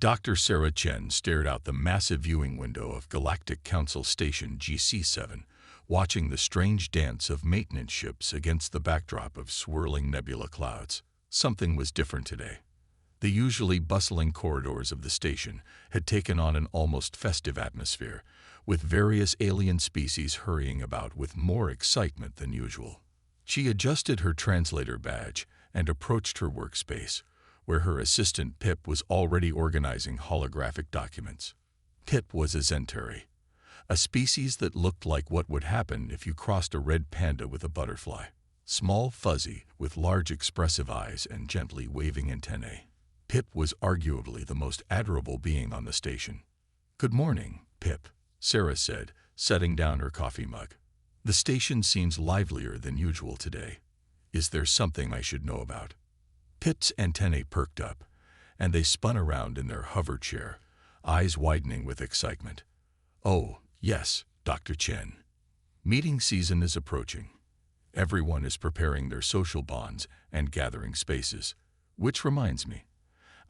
Dr. Sarah Chen stared out the massive viewing window of Galactic Council Station GC-7, watching the strange dance of maintenance ships against the backdrop of swirling nebula clouds. Something was different today. The usually bustling corridors of the station had taken on an almost festive atmosphere, with various alien species hurrying about with more excitement than usual. She adjusted her translator badge and approached her workspace, where her assistant Pip was already organizing holographic documents. Pip was a Zentari, a species that looked like what would happen if you crossed a red panda with a butterfly. Small, fuzzy, with large expressive eyes and gently waving antennae. Pip was arguably the most adorable being on the station. "Good morning, Pip," Sarah said, setting down her coffee mug. "The station seems livelier than usual today. Is there something I should know about?" Pip's antennae perked up, and they spun around in their hover chair, eyes widening with excitement. "Oh, yes, Dr. Chen. Meeting season is approaching. Everyone is preparing their social bonds and gathering spaces. Which reminds me,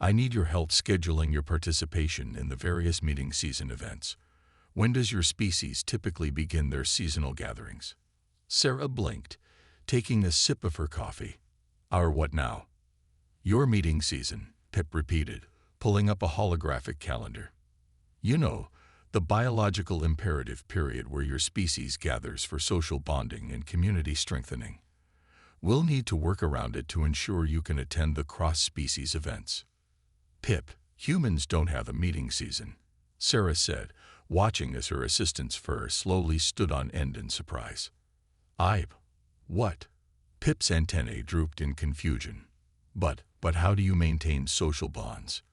I need your help scheduling your participation in the various meeting season events. When does your species typically begin their seasonal gatherings?" Sarah blinked, taking a sip of her coffee. "Our what now?" "Your meeting season," Pip repeated, pulling up a holographic calendar. "You know, the biological imperative period where your species gathers for social bonding and community strengthening. We'll need to work around it to ensure you can attend the cross-species events." "Pip, humans don't have a meeting season," Sarah said, watching as her assistant's fur slowly stood on end in surprise. What?" Pip's antennae drooped in confusion. But how do you maintain social bonds?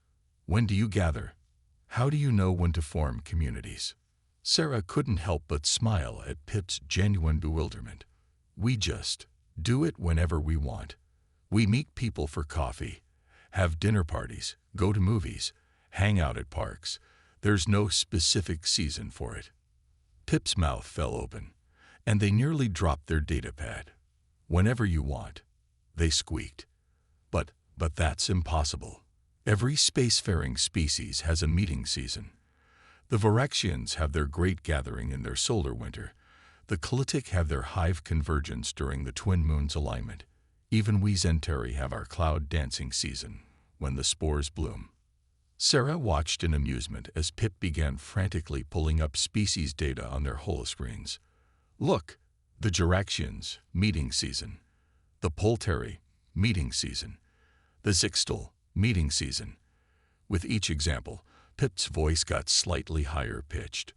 When do you gather? How do you know when to form communities?" Sarah couldn't help but smile at Pip's genuine bewilderment. "We just do it whenever we want. We meet people for coffee, have dinner parties, go to movies, hang out at parks. There's no specific season for it." Pip's mouth fell open, and they nearly dropped their datapad. "Whenever you want," they squeaked. But that's impossible. Every spacefaring species has a meeting season. The Voraxians have their great gathering in their solar winter. The Kalitic have their hive convergence during the twin moons alignment. Even we Zentari have our cloud dancing season, when the spores bloom. Sarah watched in amusement as Pip began frantically pulling up species data on their holoscreens. "Look, the Juraxians, meeting season. The Polteri, meeting season. The Zixtal, meeting season." With each example, Pip's voice got slightly higher pitched.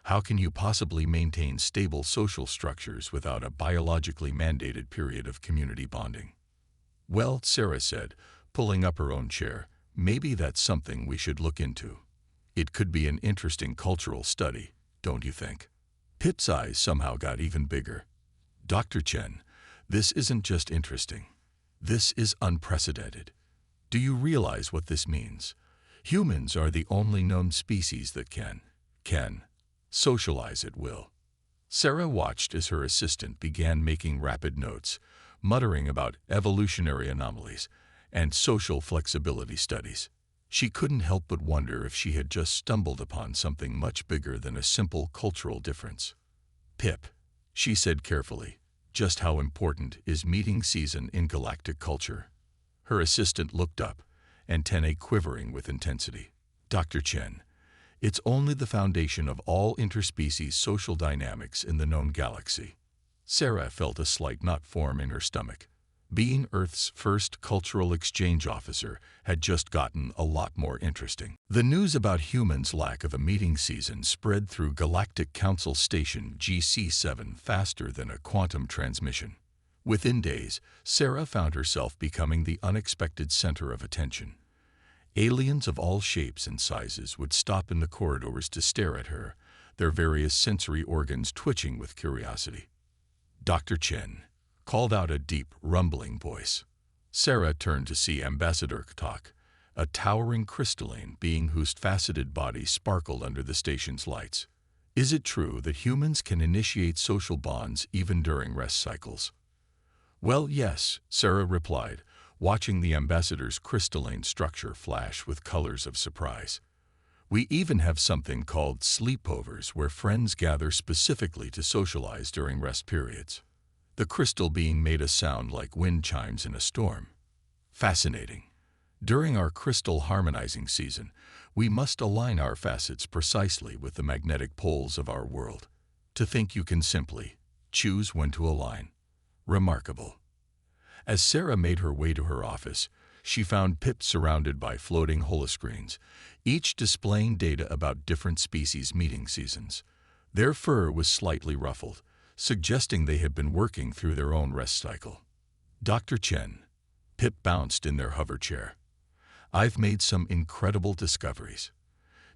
"How can you possibly maintain stable social structures without a biologically mandated period of community bonding?" "Well," Sarah said, pulling up her own chair, "maybe that's something we should look into. It could be an interesting cultural study, don't you think?" Pip's eyes somehow got even bigger. "Dr. Chen, this isn't just interesting. This is unprecedented. Do you realize what this means? Humans are the only known species that can socialize at will." Sarah watched as her assistant began making rapid notes, muttering about evolutionary anomalies and social flexibility studies. She couldn't help but wonder if she had just stumbled upon something much bigger than a simple cultural difference. "Pip," she said carefully, "just how important is meeting season in galactic culture?" Her assistant looked up, antennae quivering with intensity. "Dr. Chen, it's only the foundation of all interspecies social dynamics in the known galaxy." Sarah felt a slight knot form in her stomach. Being Earth's first cultural exchange officer had just gotten a lot more interesting. The news about humans' lack of a meeting season spread through Galactic Council Station GC-7 faster than a quantum transmission. Within days, Sarah found herself becoming the unexpected center of attention. Aliens of all shapes and sizes would stop in the corridors to stare at her, their various sensory organs twitching with curiosity. "Dr. Chen," called out a deep, rumbling voice. Sarah turned to see Ambassador K'tok, a towering crystalline being whose faceted body sparkled under the station's lights. "Is it true that humans can initiate social bonds even during rest cycles?" "Well, yes," Sarah replied, watching the ambassador's crystalline structure flash with colors of surprise. We even have something called sleepovers where friends gather specifically to socialize during rest periods. The crystal being made a sound like wind chimes in a storm. Fascinating. During our crystal harmonizing season, we must align our facets precisely with the magnetic poles of our world. To think you can simply choose when to align. Remarkable. As Sarah made her way to her office, she found Pip surrounded by floating holoscreens, each displaying data about different species' meeting seasons. Their fur was slightly ruffled, suggesting they had been working through their own rest cycle. Dr. Chen. Pip bounced in their hover chair. I've made some incredible discoveries.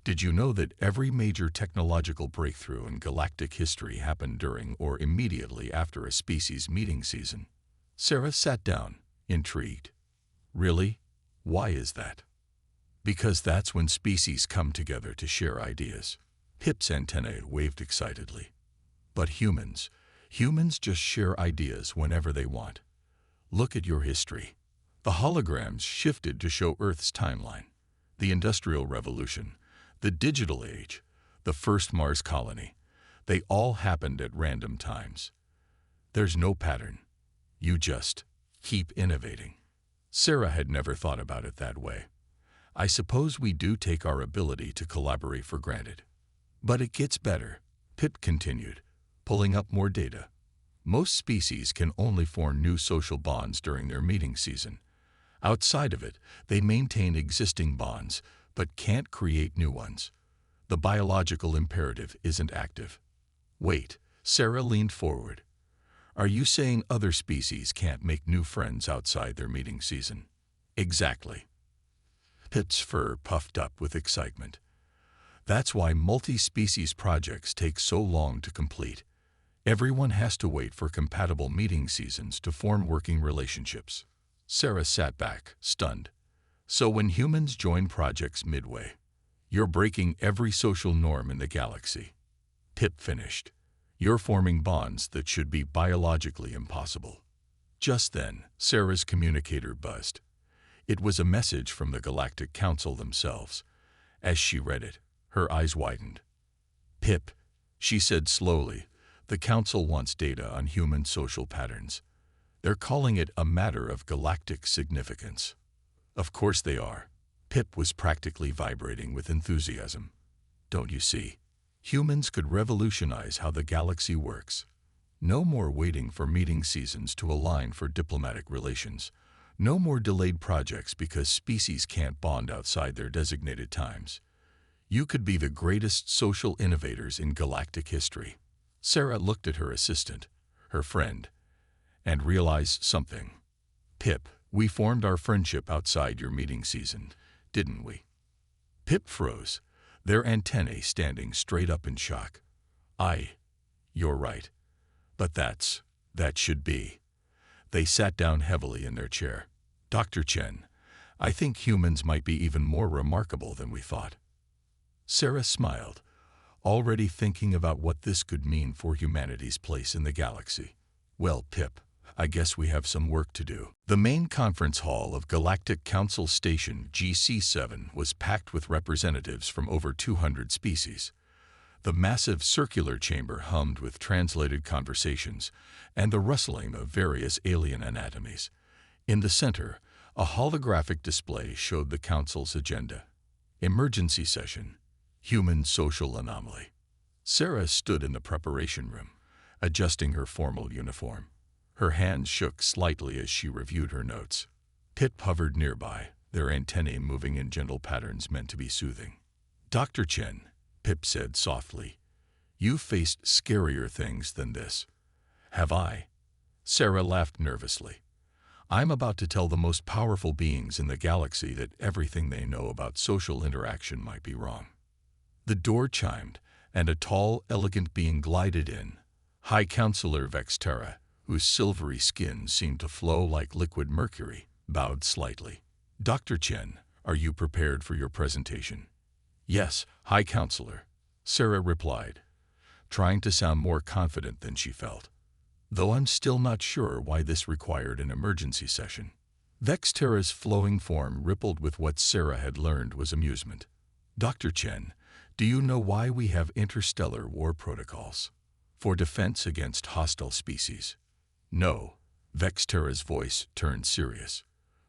Did you know that every major technological breakthrough in galactic history happened during or immediately after a species meeting season? Sarah sat down, intrigued. Really? Why is that? Because that's when species come together to share ideas. Pip's antennae waved excitedly. But humans just share ideas whenever they want. Look at your history. The holograms shifted to show Earth's timeline. The Industrial Revolution, the Digital Age, the first Mars colony. They all happened at random times. There's no pattern. You just keep innovating. Sarah had never thought about it that way. I suppose we do take our ability to collaborate for granted. But it gets better, Pip continued, pulling up more data. Most species can only form new social bonds during their meeting season. Outside of it, they maintain existing bonds, but can't create new ones. The biological imperative isn't active. Wait, Sarah leaned forward. Are you saying other species can't make new friends outside their meeting season? Exactly. Pip's fur puffed up with excitement. That's why multi-species projects take so long to complete. Everyone has to wait for compatible meeting seasons to form working relationships. Sarah sat back, stunned. So when humans join projects midway, you're breaking every social norm in the galaxy. Pip finished. You're forming bonds that should be biologically impossible. Just then, Sarah's communicator buzzed. It was a message from the Galactic Council themselves. As she read it, her eyes widened. Pip, she said slowly, the Council wants data on human social patterns. They're calling it a matter of galactic significance. Of course they are. Pip was practically vibrating with enthusiasm. Don't you see? Humans could revolutionize how the galaxy works. No more waiting for meeting seasons to align for diplomatic relations. No more delayed projects because species can't bond outside their designated times. You could be the greatest social innovators in galactic history. Sarah looked at her assistant, her friend, and realized something. Pip, we formed our friendship outside your meeting season, didn't we? Pip froze, their antennae standing straight up in shock. You're right. But that should be. They sat down heavily in their chair. Dr. Chen, I think humans might be even more remarkable than we thought. Sarah smiled, already thinking about what this could mean for humanity's place in the galaxy. Well, Pip, I guess we have some work to do. The main conference hall of Galactic Council Station GC7 was packed with representatives from over 200 species. The massive circular chamber hummed with translated conversations and the rustling of various alien anatomies. In the center, a holographic display showed the Council's agenda. Emergency session. Human social anomaly. Sarah stood in the preparation room, adjusting her formal uniform. Her hands shook slightly as she reviewed her notes. Pip hovered nearby, their antennae moving in gentle patterns meant to be soothing. Dr. Chen, Pip said softly, you've faced scarier things than this. Have I? Sarah laughed nervously. I'm about to tell the most powerful beings in the galaxy that everything they know about social interaction might be wrong. The door chimed, and a tall, elegant being glided in. High Counselor Vexterra, whose silvery skin seemed to flow like liquid mercury, bowed slightly. Dr. Chen, are you prepared for your presentation? Yes, High Counselor, Sarah replied, trying to sound more confident than she felt. Though I'm still not sure why this required an emergency session. Vexterra's flowing form rippled with what Sarah had learned was amusement. Dr. Chen, do you know why we have interstellar war protocols? For defense against hostile species. No, Vexterra's voice turned serious.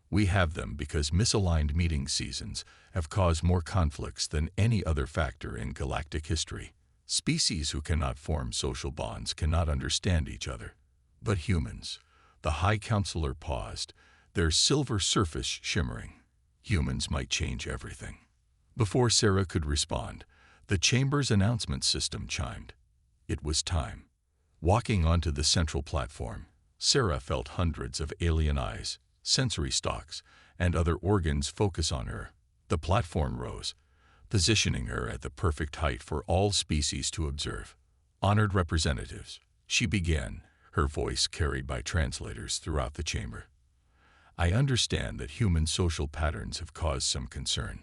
We have them because misaligned meeting seasons have caused more conflicts than any other factor in galactic history. Species who cannot form social bonds cannot understand each other. But humans, the High Counselor paused, their silver surface shimmering. Humans might change everything. Before Sarah could respond, the chamber's announcement system chimed. It was time. Walking onto the central platform, Sarah felt hundreds of alien eyes, sensory stalks, and other organs focus on her. The platform rose, positioning her at the perfect height for all species to observe. Honored representatives, she began, her voice carried by translators throughout the chamber. I understand that human social patterns have caused some concern.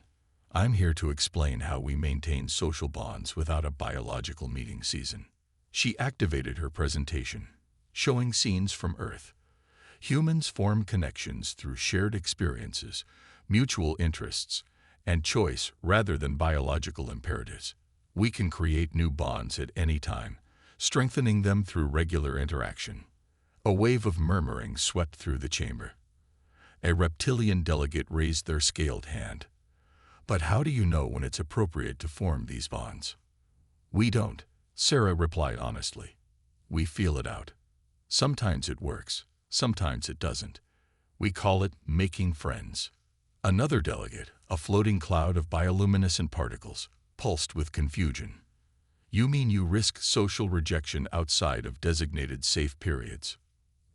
I'm here to explain how we maintain social bonds without a biological meeting season. She activated her presentation, showing scenes from Earth. Humans form connections through shared experiences, mutual interests, and choice rather than biological imperatives. We can create new bonds at any time, strengthening them through regular interaction. A wave of murmuring swept through the chamber. A reptilian delegate raised their scaled hand. But how do you know when it's appropriate to form these bonds? We don't, Sarah replied honestly. We feel it out. Sometimes it works, sometimes it doesn't. We call it making friends. Another delegate, a floating cloud of bioluminescent particles, pulsed with confusion. You mean you risk social rejection outside of designated safe periods?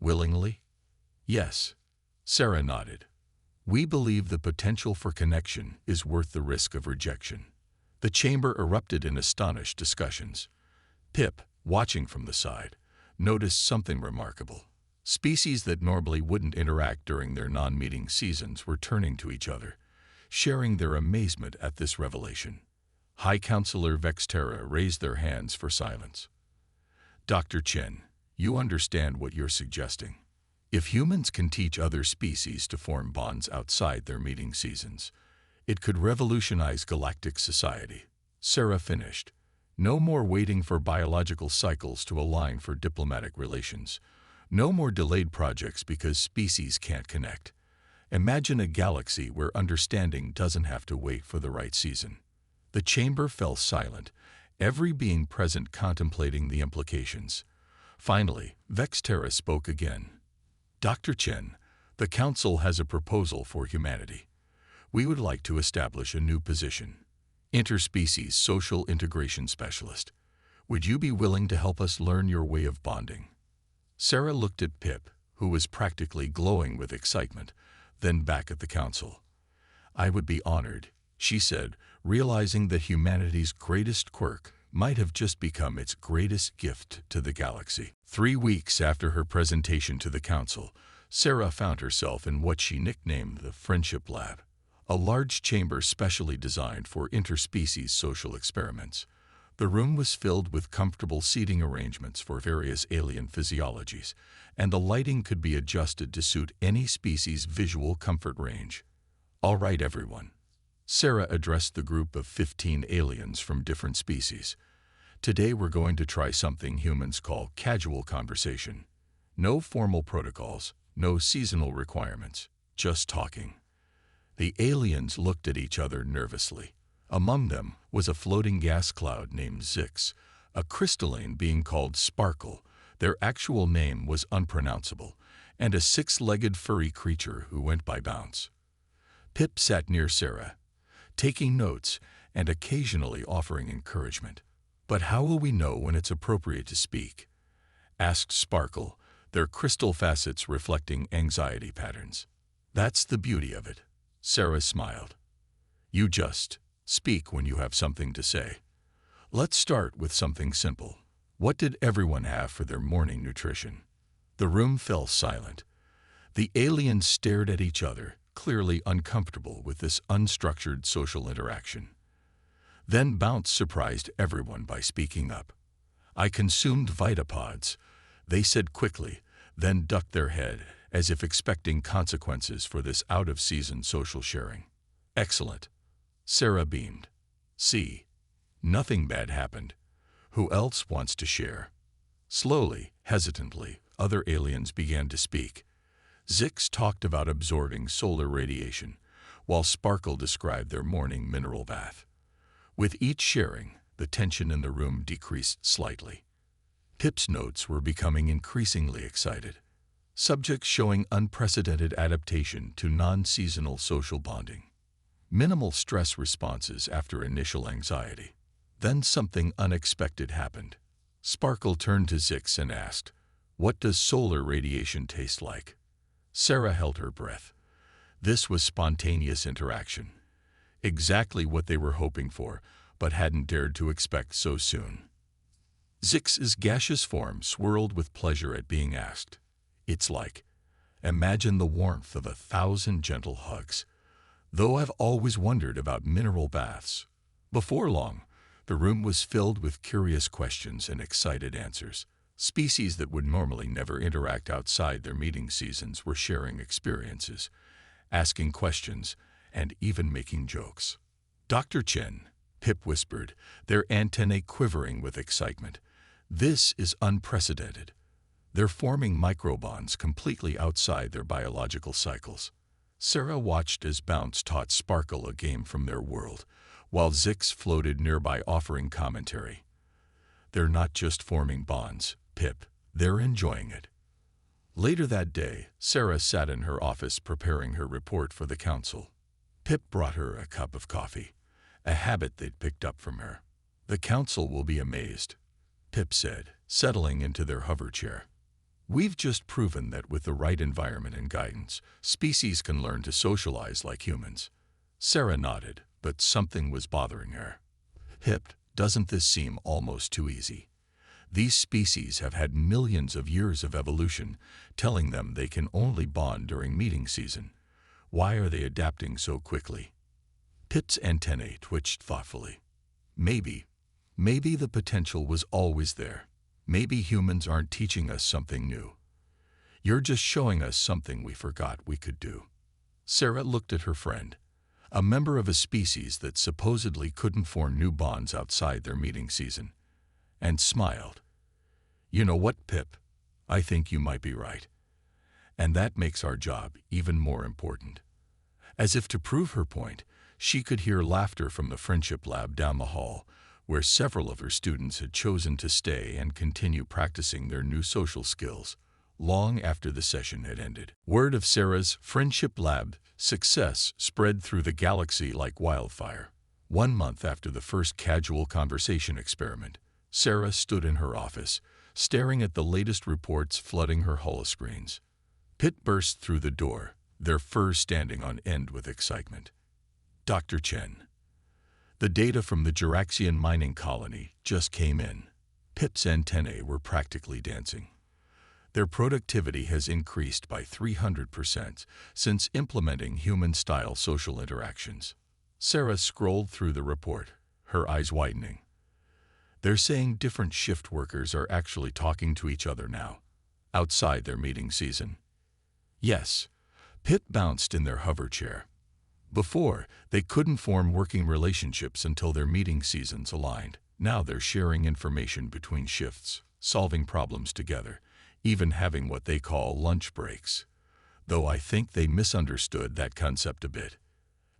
Willingly? Yes. Sarah nodded. We believe the potential for connection is worth the risk of rejection. The chamber erupted in astonished discussions. Pip, watching from the side, noticed something remarkable. Species that normally wouldn't interact during their non-meeting seasons were turning to each other, sharing their amazement at this revelation. High Counselor Vexterra raised their hands for silence. Dr. Chen, you understand what you're suggesting. If humans can teach other species to form bonds outside their meeting seasons, it could revolutionize galactic society. Sarah finished. No more waiting for biological cycles to align for diplomatic relations. No more delayed projects because species can't connect. Imagine a galaxy where understanding doesn't have to wait for the right season. The chamber fell silent, every being present contemplating the implications. Finally, Vexterra spoke again. Dr. Chen, the Council has a proposal for humanity. We would like to establish a new position, Interspecies Social Integration Specialist. Would you be willing to help us learn your way of bonding? Sarah looked at Pip, who was practically glowing with excitement, then back at the Council. I would be honored, she said, realizing that humanity's greatest quirk might have just become its greatest gift to the galaxy. 3 weeks after her presentation to the Council, Sarah found herself in what she nicknamed the Friendship Lab, a large chamber specially designed for interspecies social experiments. The room was filled with comfortable seating arrangements for various alien physiologies, and the lighting could be adjusted to suit any species' visual comfort range. All right, everyone. Sarah addressed the group of 15 aliens from different species. Today we're going to try something humans call casual conversation. No formal protocols, no seasonal requirements, just talking. The aliens looked at each other nervously. Among them was a floating gas cloud named Zix, a crystalline being called Sparkle, their actual name was unpronounceable, and a 6-legged furry creature who went by Bounce. Pip sat near Sarah, taking notes and occasionally offering encouragement. But how will we know when it's appropriate to speak? Asked Sparkle, their crystal facets reflecting anxiety patterns. That's the beauty of it. Sarah smiled. You just speak when you have something to say. Let's start with something simple. What did everyone have for their morning nutrition? The room fell silent. The aliens stared at each other, clearly uncomfortable with this unstructured social interaction. Then Bounce surprised everyone by speaking up. I consumed Vitapods, they said quickly, then ducked their head as if expecting consequences for this out-of-season social sharing. Excellent. Sarah beamed. See, nothing bad happened. Who else wants to share? Slowly, hesitantly, other aliens began to speak. Zix talked about absorbing solar radiation, while Sparkle described their morning mineral bath. With each sharing, the tension in the room decreased slightly. Pip's notes were becoming increasingly excited. Subjects showing unprecedented adaptation to non-seasonal social bonding. Minimal stress responses after initial anxiety. Then something unexpected happened. Sparkle turned to Zix and asked, "What does solar radiation taste like?" Sarah held her breath. This was spontaneous interaction. Exactly what they were hoping for, but hadn't dared to expect so soon. Zix's gaseous form swirled with pleasure at being asked. It's like, imagine the warmth of 1,000 gentle hugs. Though I've always wondered about mineral baths. Before long, the room was filled with curious questions and excited answers. Species that would normally never interact outside their meeting seasons were sharing experiences, asking questions, and even making jokes. "Dr. Chen," Pip whispered, their antennae quivering with excitement. "This is unprecedented. They're forming microbonds completely outside their biological cycles." Sarah watched as Bounce taught Sparkle a game from their world, while Zix floated nearby offering commentary. "They're not just forming bonds, Pip, they're enjoying it." Later that day, Sarah sat in her office preparing her report for the council. Pip brought her a cup of coffee, a habit they'd picked up from her. "The council will be amazed," Pip said, settling into their hover chair. "We've just proven that with the right environment and guidance, species can learn to socialize like humans." Sarah nodded, but something was bothering her. "Pip, doesn't this seem almost too easy? These species have had millions of years of evolution, telling them they can only bond during meeting season. Why are they adapting so quickly?" Pip's antennae twitched thoughtfully. Maybe the potential was always there. Maybe humans aren't teaching us something new. You're just showing us something we forgot we could do. Sarah looked at her friend, a member of a species that supposedly couldn't form new bonds outside their meeting season, and smiled. "You know what, Pip? I think you might be right. And that makes our job even more important." As if to prove her point, she could hear laughter from the friendship lab down the hall, where several of her students had chosen to stay and continue practicing their new social skills, long after the session had ended. Word of Sarah's friendship lab success spread through the galaxy like wildfire. 1 month after the first casual conversation experiment, Sarah stood in her office, staring at the latest reports flooding her holoscreens. Pip burst through the door, their fur standing on end with excitement. "Dr. Chen, the data from the Juraxian mining colony just came in." Pip's antennae were practically dancing. "Their productivity has increased by 300% since implementing human-style social interactions." Sarah scrolled through the report, her eyes widening. "They're saying different shift workers are actually talking to each other now, outside their meeting season." "Yes," Pip bounced in their hover chair. "Before, they couldn't form working relationships until their meeting seasons aligned. Now they're sharing information between shifts, solving problems together, even having what they call lunch breaks. Though I think they misunderstood that concept a bit."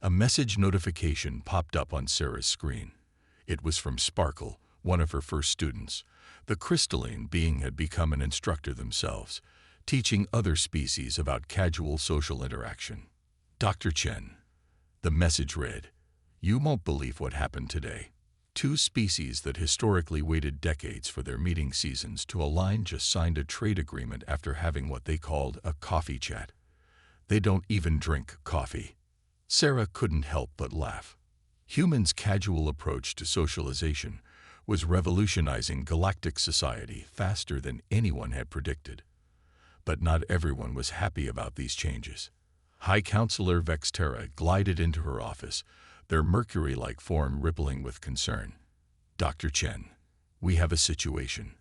A message notification popped up on Sarah's screen. It was from Sparkle, one of her first students. The crystalline being had become an instructor themselves, teaching other species about casual social interaction. "Dr. Chen," the message read, "you won't believe what happened today. 2 species that historically waited decades for their meeting seasons to align just signed a trade agreement after having what they called a coffee chat. They don't even drink coffee." Sarah couldn't help but laugh. Humans' casual approach to socialization was revolutionizing galactic society faster than anyone had predicted. But not everyone was happy about these changes. High Counselor Vexterra glided into her office, their mercury-like form rippling with concern. "Dr. Chen, we have a situation.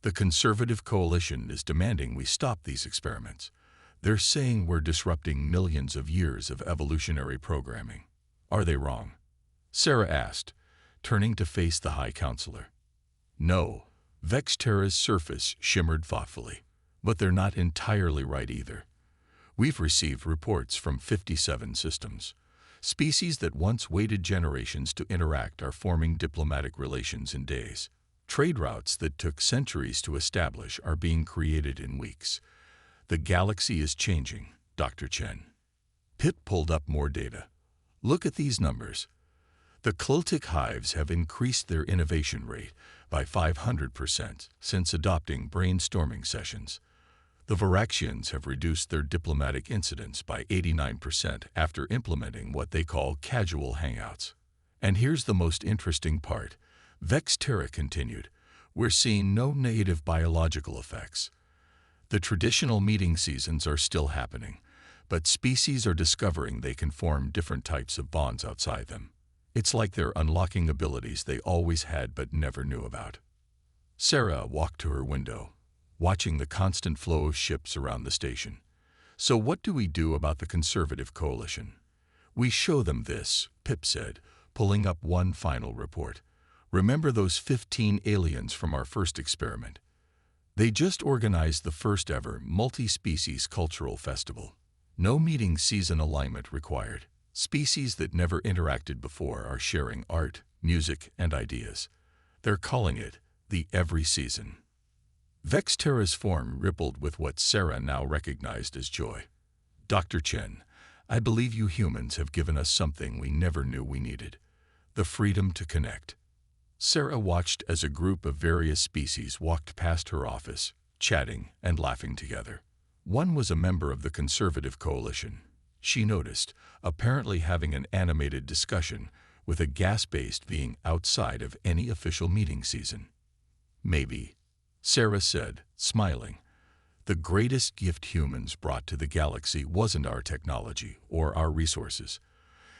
The Conservative Coalition is demanding we stop these experiments. They're saying we're disrupting millions of years of evolutionary programming. Are they wrong? Sarah asked, turning to face the High Counselor. No, Vexterra's surface shimmered thoughtfully. But they're not entirely right either. We've received reports from 57 systems. Species that once waited generations to interact are forming diplomatic relations in days. Trade routes that took centuries to establish are being created in weeks. The galaxy is changing, Dr. Chen. Pip pulled up more data. Look at these numbers. The Kliltic hives have increased their innovation rate by 500% since adopting brainstorming sessions. The Varaxians have reduced their diplomatic incidents by 89% after implementing what they call casual hangouts. And here's the most interesting part. Vexterra continued, we're seeing no negative biological effects. The traditional meeting seasons are still happening, but species are discovering they can form different types of bonds outside them. It's like they're unlocking abilities they always had but never knew about. Sarah walked to her window, watching the constant flow of ships around the station. So what do we do about the conservative coalition? We show them this, Pip said, pulling up one final report. Remember those 15 aliens from our first experiment? They just organized the first ever multi-species cultural festival. No meeting season alignment required. Species that never interacted before are sharing art, music, and ideas. They're calling it the Every Season. Vexterra's form rippled with what Sarah now recognized as joy. Dr. Chen, I believe you humans have given us something we never knew we needed. The freedom to connect. Sarah watched as a group of various species walked past her office, chatting and laughing together. One was a member of the Conservative Coalition. She noticed, apparently having an animated discussion with a gas-based being outside of any official meeting season. Maybe, Sarah said, smiling, the greatest gift humans brought to the galaxy wasn't our technology or our resources.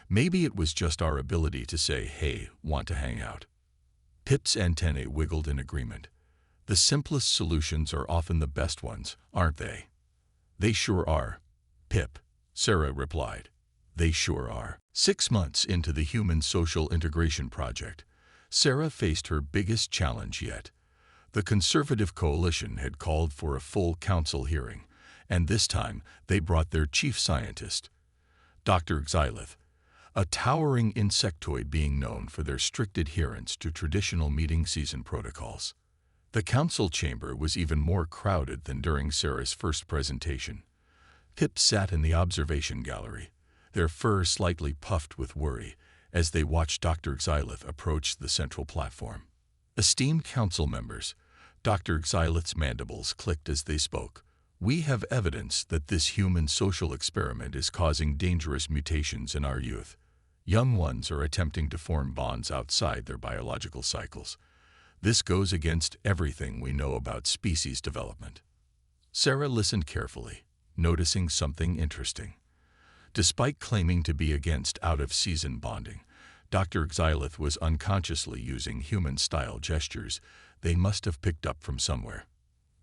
Maybe it was just our ability to say, hey, want to hang out? Pip's antennae wiggled in agreement. The simplest solutions are often the best ones, aren't they? They sure are, Pip, Sarah replied. They sure are. 6 months into the Human Social Integration Project, Sarah faced her biggest challenge yet. The Conservative Coalition had called for a full council hearing, and this time they brought their chief scientist, Dr. Xylith, a towering insectoid being known for their strict adherence to traditional meeting season protocols. The council chamber was even more crowded than during Sarah's first presentation. Pip sat in the observation gallery, their fur slightly puffed with worry, as they watched Dr. Xylith approach the central platform. Esteemed council members, Dr. Xylith's mandibles clicked as they spoke. We have evidence that this human social experiment is causing dangerous mutations in our youth. Young ones are attempting to form bonds outside their biological cycles. This goes against everything we know about species development. Sarah listened carefully, noticing something interesting. Despite claiming to be against out-of-season bonding, Dr. Xylith was unconsciously using human-style gestures they must have picked up from somewhere.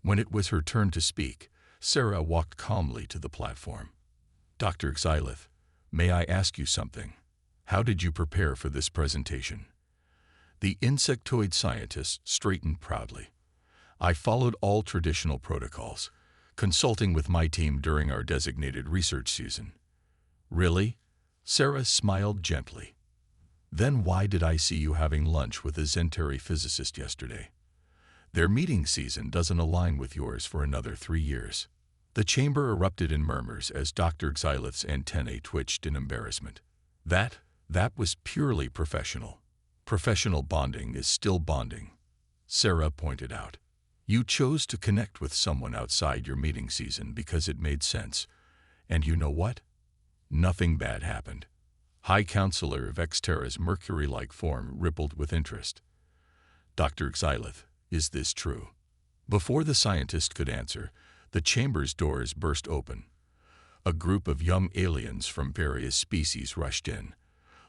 When it was her turn to speak, Sarah walked calmly to the platform. Dr. Xylith, may I ask you something? How did you prepare for this presentation? The insectoid scientist straightened proudly. I followed all traditional protocols, consulting with my team during our designated research season. Really? Sarah smiled gently. Then why did I see you having lunch with a Zentari physicist yesterday? Their meeting season doesn't align with yours for another 3 years. The chamber erupted in murmurs as Dr. Xylith's antennae twitched in embarrassment. That was purely professional. Professional bonding is still bonding, Sarah pointed out. You chose to connect with someone outside your meeting season because it made sense. And you know what? Nothing bad happened. High Counselor Vexterra's mercury-like form rippled with interest. Dr. Xylith, is this true? Before the scientist could answer, the chamber's doors burst open. A group of young aliens from various species rushed in,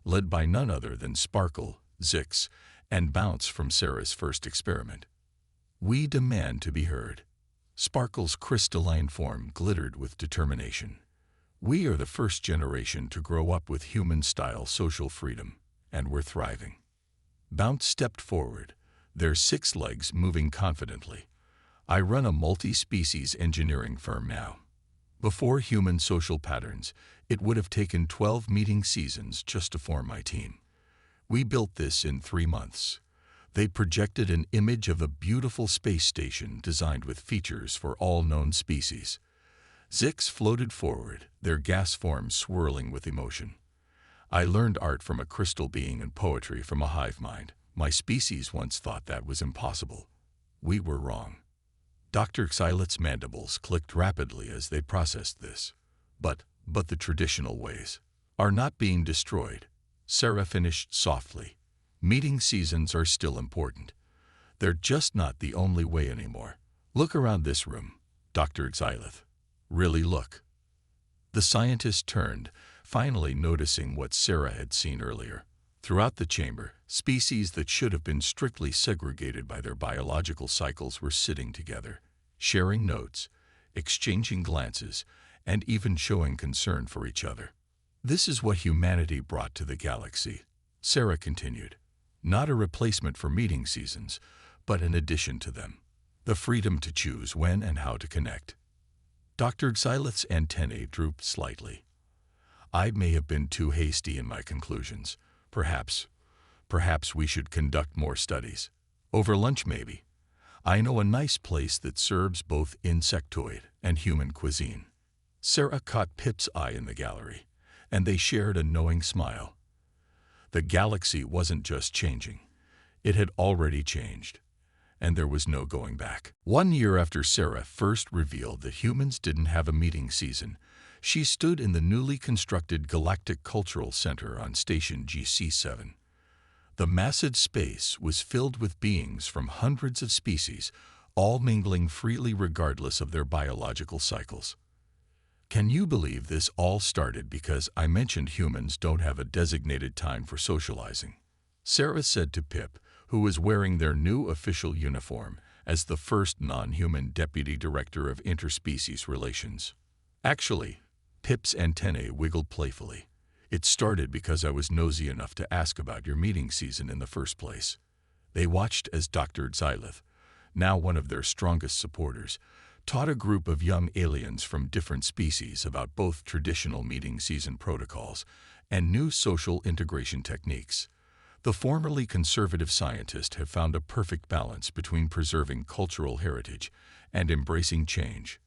led by none other than Sparkle, Zix, and Bounce from Sarah's first experiment. We demand to be heard. Sparkle's crystalline form glittered with determination. We are the first generation to grow up with human-style social freedom, and we're thriving. Bounce stepped forward, their 6 legs moving confidently. I run a multi-species engineering firm now. Before human social patterns, it would have taken 12 meeting seasons just to form my team. We built this in 3 months. They projected an image of a beautiful space station designed with features for all known species. Zix floated forward, their gas forms swirling with emotion. I learned art from a crystal being and poetry from a hive mind. My species once thought that was impossible. We were wrong. Dr. Xylit's mandibles clicked rapidly as they processed this. But the traditional ways are not being destroyed. Sarah finished softly. Meeting seasons are still important. They're just not the only way anymore. Look around this room, Dr. Xylith. Really look. The scientist turned, finally noticing what Sarah had seen earlier. Throughout the chamber, species that should have been strictly segregated by their biological cycles were sitting together, sharing notes, exchanging glances, and even showing concern for each other. This is what humanity brought to the galaxy, Sarah continued. Not a replacement for meeting seasons, but an addition to them. The freedom to choose when and how to connect. Dr. Xylith's antennae drooped slightly. I may have been too hasty in my conclusions. Perhaps we should conduct more studies. Over lunch, maybe. I know a nice place that serves both insectoid and human cuisine. Sarah caught Pip's eye in the gallery, and they shared a knowing smile. The galaxy wasn't just changing. It had already changed, and there was no going back. 1 year after Sarah first revealed that humans didn't have a meeting season, she stood in the newly constructed Galactic Cultural Center on Station GC7. The massive space was filled with beings from hundreds of species, all mingling freely regardless of their biological cycles. Can you believe this all started because I mentioned humans don't have a designated time for socializing? Sarah said to Pip, who was wearing their new official uniform as the first non-human deputy director of interspecies relations. Actually, Pip's antennae wiggled playfully. It started because I was nosy enough to ask about your meeting season in the first place. They watched as Dr. Xylith, now one of their strongest supporters, taught a group of young aliens from different species about both traditional meeting season protocols and new social integration techniques. The formerly conservative scientists have found a perfect balance between preserving cultural heritage and embracing change.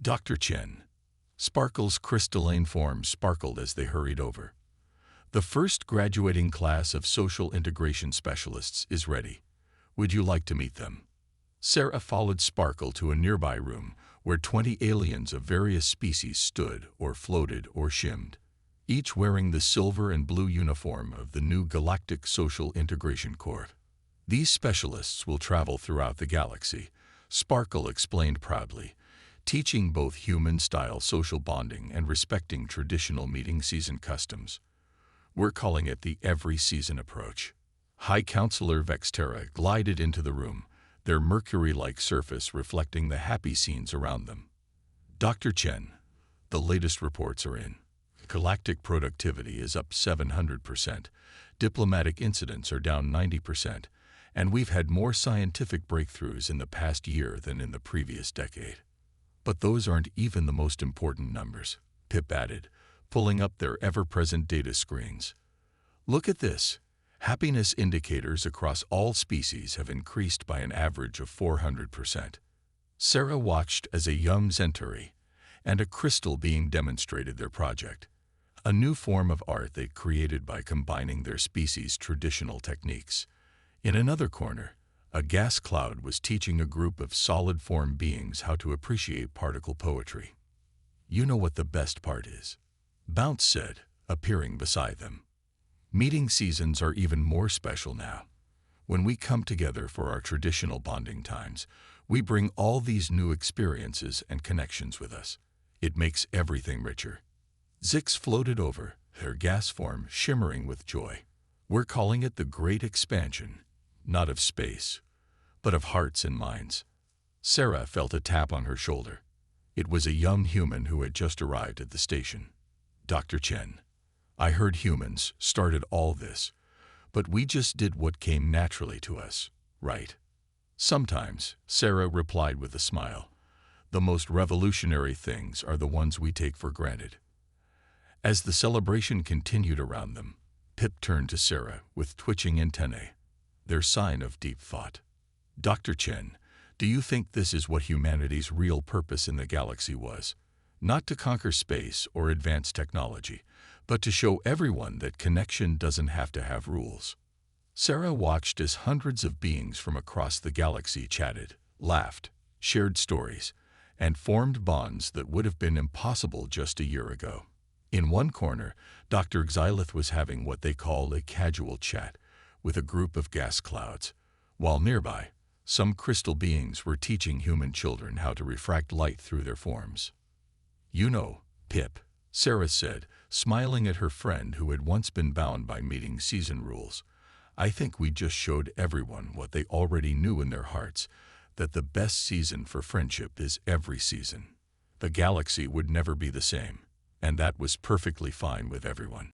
Dr. Chen. Sparkle's crystalline form sparkled as they hurried over. The first graduating class of social integration specialists is ready. Would you like to meet them? Sarah followed Sparkle to a nearby room where 20 aliens of various species stood or floated or shimmed, each wearing the silver and blue uniform of the new Galactic Social Integration Corps. These specialists will travel throughout the galaxy, Sparkle explained proudly, teaching both human-style social bonding and respecting traditional meeting season customs. We're calling it the every season approach. High Counselor Vexterra glided into the room, their mercury-like surface reflecting the happy scenes around them. Dr. Chen, the latest reports are in. Galactic productivity is up 700%, diplomatic incidents are down 90%, and we've had more scientific breakthroughs in the past year than in the previous decade. But those aren't even the most important numbers, Pip added, pulling up their ever-present data screens. Look at this. Happiness indicators across all species have increased by an average of 400%. Sarah watched as a young Centauri and a crystal being demonstrated their project, a new form of art they created by combining their species' traditional techniques. In another corner, a gas cloud was teaching a group of solid-form beings how to appreciate particle poetry. You know what the best part is? Bounce said, appearing beside them. Meeting seasons are even more special now. When we come together for our traditional bonding times, we bring all these new experiences and connections with us. It makes everything richer. Zix floated over, her gas form shimmering with joy. We're calling it the Great Expansion, not of space, but of hearts and minds. Sarah felt a tap on her shoulder. It was a young human who had just arrived at the station. Dr. Chen, I heard humans started all this, but we just did what came naturally to us, right? Sometimes, Sarah replied with a smile. The most revolutionary things are the ones we take for granted. As the celebration continued around them, Pip turned to Sarah with twitching antennae, their sign of deep thought. Dr. Chen, do you think this is what humanity's real purpose in the galaxy was? Not to conquer space or advance technology, but to show everyone that connection doesn't have to have rules. Sarah watched as hundreds of beings from across the galaxy chatted, laughed, shared stories, and formed bonds that would have been impossible just a year ago. In one corner, Dr. Xylith was having what they called a casual chat with a group of gas clouds, while nearby, some crystal beings were teaching human children how to refract light through their forms. You know, Pip, Sarah said, smiling at her friend who had once been bound by meeting season rules. I think we just showed everyone what they already knew in their hearts, that the best season for friendship is every season. The galaxy would never be the same, and that was perfectly fine with everyone.